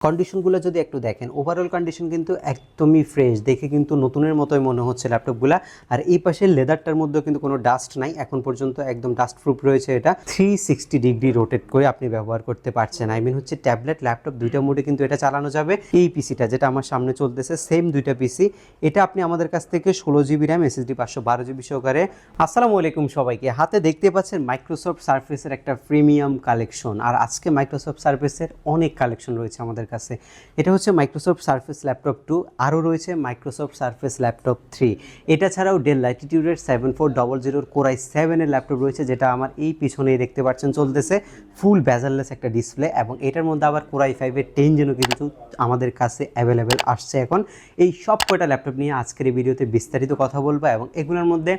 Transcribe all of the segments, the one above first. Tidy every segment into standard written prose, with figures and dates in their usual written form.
কন্ডিশনগুলো যদি একটু দেখেন, ওভারঅল কন্ডিশন কিন্তু একদমই ফ্রেশ, দেখে কিন্তু নতুনের মতোই মনে হচ্ছে ল্যাপটপগুলো। আর এই পাশে লেদারটার মধ্যেও কিন্তু কোনো ডাস্ট নাই, এখন পর্যন্ত একদম ডাস্ট প্রুফ রয়েছে। এটা 360 ডিগ্রি রোটেট করে আপনি ব্যবহার করতে পারছেন। আই মিন হচ্ছে ট্যাবলেট ল্যাপটপ দুইটা মোডে কিন্তু এটা চালানো যাবে। এই পিসিটা যেটা আমার সামনে চলতেছে সেম দুইটা পিসি, এটা আপনি আমাদের কাছ থেকে 16 GB র্যাম SSD 512 GB সহকারে। আসসালামু আলাইকুম সবাইকে, হাতে দেখতে পাচ্ছেন মাইক্রোসফট সারফেসের একটা প্রিমিয়াম কালেকশন। আর আজকে মাইক্রোসফট সারফেসের অনেক কালেকশন রয়েছে আমাদের কাছে। এটা হচ্ছে মাইক্রোসফট সারফেস ল্যাপটপ 2, আরও রয়েছে মাইক্রোসফট সারফেস ল্যাপটপ 3। এটা ছাড়াও ডেল ল্যাটিটিউডের 7400 Core i7 এর ল্যাপটপ রয়েছে, যেটা আমার এই পিছনেই দেখতে পাচ্ছেন চলতেছে। ফুল বেজারলেস একটা ডিসপ্লে, এবং এটার মধ্যে আবার Core i5 এর 10 Gen কিন্তু আমাদের কাছে অ্যাভেলেবেল আসছে এখন। এই সব কয়টা ল্যাপটপ নিয়ে আজকের এই ভিডিওতে বিস্তারিত কথা বলবো, এবং এগুলোর মধ্যে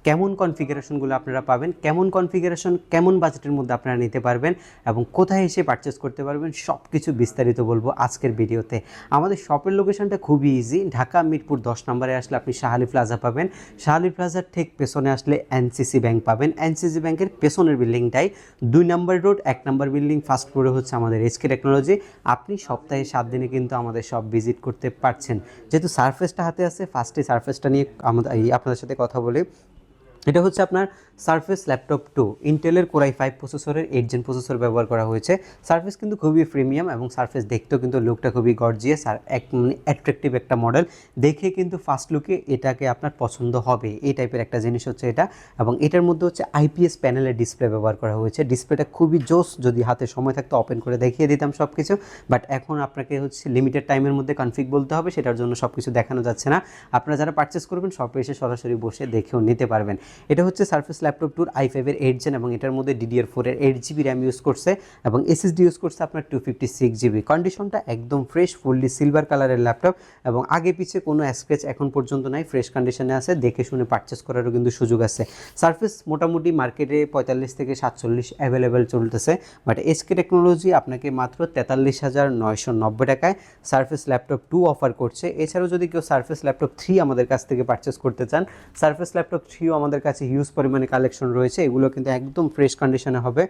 কেমন কনফিগারেশনগুলো আপনারা পাবেন, কেমন কনফিগারেশন কেমন বাজেটের মধ্যে আপনারা নিতে পারবেন, এবং কোথায় এসে পারচেস করতে পারবেন, সব কিছু বিস্তারিত বলবো আজকের ভিডিওতে। আমাদের শপের লোকেশনটা খুবই ইজি, ঢাকা মিরপুর 10 নম্বরে আসলে আপনি শাহালি প্লাজা পাবেন। শাহালি প্লাজার ঠিক পেছনে আসলে এনসিসি ব্যাংক পাবেন। এনসিসি ব্যাংকের পেছনের বিল্ডিংটাই 2 নম্বর রোড 1 নম্বর বিল্ডিং, ফার্স্ট ফ্লোরে হচ্ছে আমাদের এসকে টেকনোলজি। আপনি সপ্তাহে 7 দিনে কিন্তু আমাদের সব ভিজিট করতে পারছেন। যেহেতু সারফেসটা হাতে আছে, ফার্স্টে সারফেসটা নিয়ে আপনাদের সাথে কথা বলি। এটা হচ্ছে আপনার সারফেস ল্যাপটপ 2, ইন্টেলের Core i5 প্রসেসরের 8 Gen প্রসেসর ব্যবহার করা হয়েছে। সারফেস কিন্তু খুবই প্রিমিয়াম, এবং সারফেস দেখতেও কিন্তু লুকটা খুবই গর্জিয়াস আর অ্যাট্রাকটিভ একটা মডেল। দেখে কিন্তু ফার্স্ট লুকে এটাকে আপনার পছন্দ হবে, এই টাইপের একটা জিনিস হচ্ছে এটা। এবং এটার মধ্যে হচ্ছে IPS প্যানেলের ডিসপ্লে ব্যবহার করা হয়েছে। ডিসপ্লেটা খুবই জোস, যদি হাতে সময় থাকতো ওপেন করে দেখিয়ে দিতাম সব কিছু, বাট এখন আপনাকে হচ্ছে লিমিটেড টাইমের মধ্যে কনফিগ বলতে হবে, সেটার জন্য সব কিছু দেখানো যাচ্ছে না। আপনারা যারা পারচেস করবেন শপে এসে সরাসরি বসে দেখেও নিতে পারবেন। এটা হচ্ছে সারফেস ল্যাপটপ 2 i5 এর 8 Gen, এবং এটার মধ্যে DDR4 এর 8 GB র্যাম ইউজ করছে, এবং SSD ইউজ করছে আপনার 256 GB। কন্ডিশনটা একদম ফ্রেশ, ফুললি সিলভার কালারের ল্যাপটপ, এবং আগে পিছে কোনো স্ক্র্যাচ এখন পর্যন্ত নাই, ফ্রেশ কন্ডিশনে আছে। দেখে শুনে পারচেস করারও কিন্তু সুযোগ আছে। সারফেস মোটামুটি মার্কেটে 45 থেকে 47 অ্যাভেলেবেল চলতেছে, বাট এসকে টেকনোলজি আপনাকে মাত্র 43,990 টাকায় সারফেস ল্যাপটপ 2 অফার করছে। এছাড়াও যদি কেউ সারফেস ল্যাপটপ 3 আমাদের কাছ থেকে পারচেস করতে চান, সারফেস ল্যাপটপ 3ও আমাদের কাছে হিউজ পরিমাণে কালেকশন রয়েছে। এগুলো কিন্তু একদম ফ্রেশ কন্ডিশনে হবে।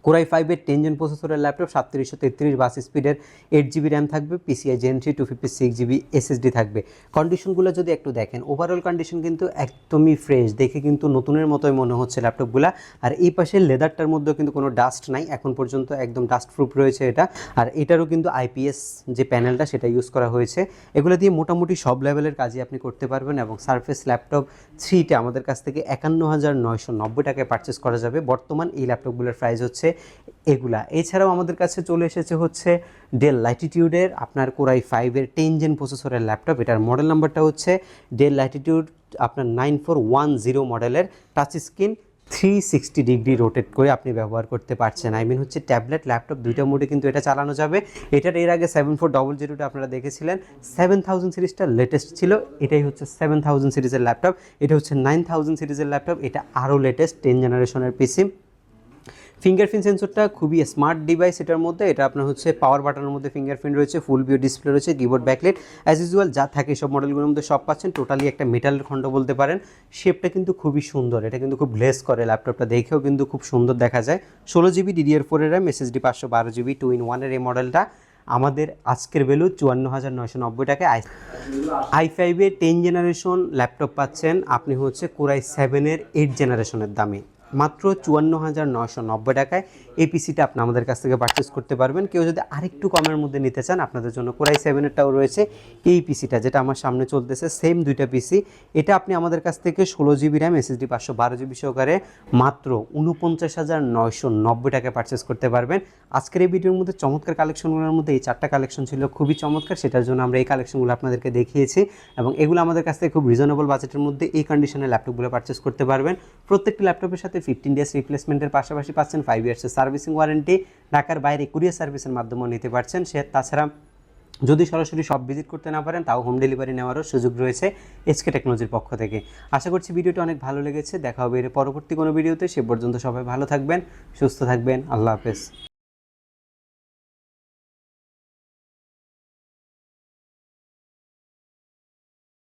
Core i5 এর 10 Gen প্রসেসরের ল্যাপটপ, 3733 বাস স্পিডের 8 GB র্যাম থাকবে, PCI Gen 3 256 GB SSD থাকবে। কন্ডিশনগুলো যদি একটু দেখেন, ওভারঅল কন্ডিশন কিন্তু একদমই ফ্রেশ, দেখে কিন্তু নতুনের মতোই মনে হচ্ছে ল্যাপটপগুলো। আর এই পাশে লেদারটার মধ্যেও কিন্তু কোনো ডাস্ট নাই, এখন পর্যন্ত একদম ডাস্ট প্রুফ রয়েছে এটা। আর এটারও কিন্তু IPS যে প্যানেলটা সেটা ইউজ করা হয়েছে। এগুলো দিয়ে মোটামুটি সব লেভেলের কাজই আপনি করতে পারবেন। এবং সারফেস ল্যাপটপ 3টা আমাদের কাছ থেকে 51,990 টাকায় পারচেস করা যাবে। বর্তমান এই ল্যাপটপগুলোর প্রাইস হচ্ছে এগুলা। এছাড়াও আমাদের কাছে চলে এসেছে হচ্ছে ডেল ল্যাটিটিউডের আপনার Core i5 এর 10 Gen প্রসেসরের ল্যাপটপ। এটার মডেল নাম্বারটা হচ্ছে ডেল ল্যাটিটিউড আপনার 9410 মডেলের, টাচ স্ক্রিন, 360 ডিগ্রি রোটেট করে আপনি ব্যবহার করতে পারছেন। আই মিন হচ্ছে ট্যাবলেট ল্যাপটপ দুইটা মোডে কিন্তু এটা চালানো যাবে। এটার এর আগে 7400টা আপনারা দেখেছিলেন, 7000 সিরিজটা লেটেস্ট ছিল, এটাই হচ্ছে 7000 সিরিজের ল্যাপটপ। এটা হচ্ছে 9000 সিরিজের ল্যাপটপ, এটা আরও লেটেস্ট 10 জেনারেশনের পিসি। ফিঙ্গারপ্রিন্ট সেন্সরটা খুবই স্মার্ট ডিভাইস এটার মধ্যে। এটা আপনার হচ্ছে পাওয়ার বাটনের মধ্যে ফিঙ্গারপ্রিন্ট রয়েছে, ফুল ভিউ ডিসপ্লে রয়েছে, কিবোর্ড ব্যাকলাইট অ্যাজ ইউজুয়াল যা থাকে সব মডেলগুলোর মধ্যে সব পাচ্ছেন। টোটালি একটা মেটালের খণ্ড বলতে পারেন। শেপটা কিন্তু খুবই সুন্দর, এটা কিন্তু খুব গ্লেজ করে, ল্যাপটপটা দেখেও কিন্তু খুব সুন্দর দেখা যায়। 16 GB DDR4 এর র্যাম, SSD 512 GB 2-in-1 এর এই মডেলটা আমাদের আজকের ভ্যালু 54,990 টাকায়। i5 এর 10 জেনারেশন ল্যাপটপ পাচ্ছেন আপনি হচ্ছে Core i7 এর 8 জেনারেশনের দামে মাত্র 54,990 টাকায়। এই পিসিটা আপনি আমাদের কাছ থেকে পারচেস করতে পারবেন। কেউ যদি আরেকটু কমের মধ্যে নিতে চান, আপনাদের জন্য Core i7 এরটাও রয়েছে। এই পিসিটা যেটা আমার সামনে চলতেছে সেম দুইটা পিসি, এটা আপনি আমাদের কাছ থেকে 16 GB র্যাম SSD 512 GB সহকারে মাত্র 49,990 টাকায় পারচেস করতে পারবেন। আজকের এই ভিডিওর মধ্যে চমৎকার কালেকশনগুলোর মধ্যে এই 4টা কালেকশন ছিল খুবই চমৎকার, সেটার জন্য আমরা এই কালেকশনগুলো আপনাদেরকে দেখিয়েছি, এবং এগুলো আমাদের কাছ থেকে খুব রিজনেবল বাজেটের মধ্যে এই কন্ডিশনের ল্যাপটপগুলো পারচেস করতে পারবেন। প্রত্যেকটি ল্যাপটপের সাথে 15 ডেজ রিপ্লেসমেন্টের পাশাপাশি পাচ্ছেন 5 ইয়ার্সের সার্ভিসিং ওয়ারেন্টি। ঢাকার বাইরে কুরিয়ার সার্ভিসের মাধ্যমেও নিতে পারছেন। তাছাড়া যদি সরাসরি সব ভিজিট করতে না পারেন, তাও হোম ডেলিভারি নেওয়ারও সুযোগ রয়েছে এসকে টেকনোলজির পক্ষ থেকে। আশা করছি ভিডিওটি অনেক ভালো লেগেছে। দেখা হবে এর পরবর্তী কোনো ভিডিওতে। সে পর্যন্ত সবাই ভালো থাকবেন, সুস্থ থাকবেন। আল্লাহ হাফেজ।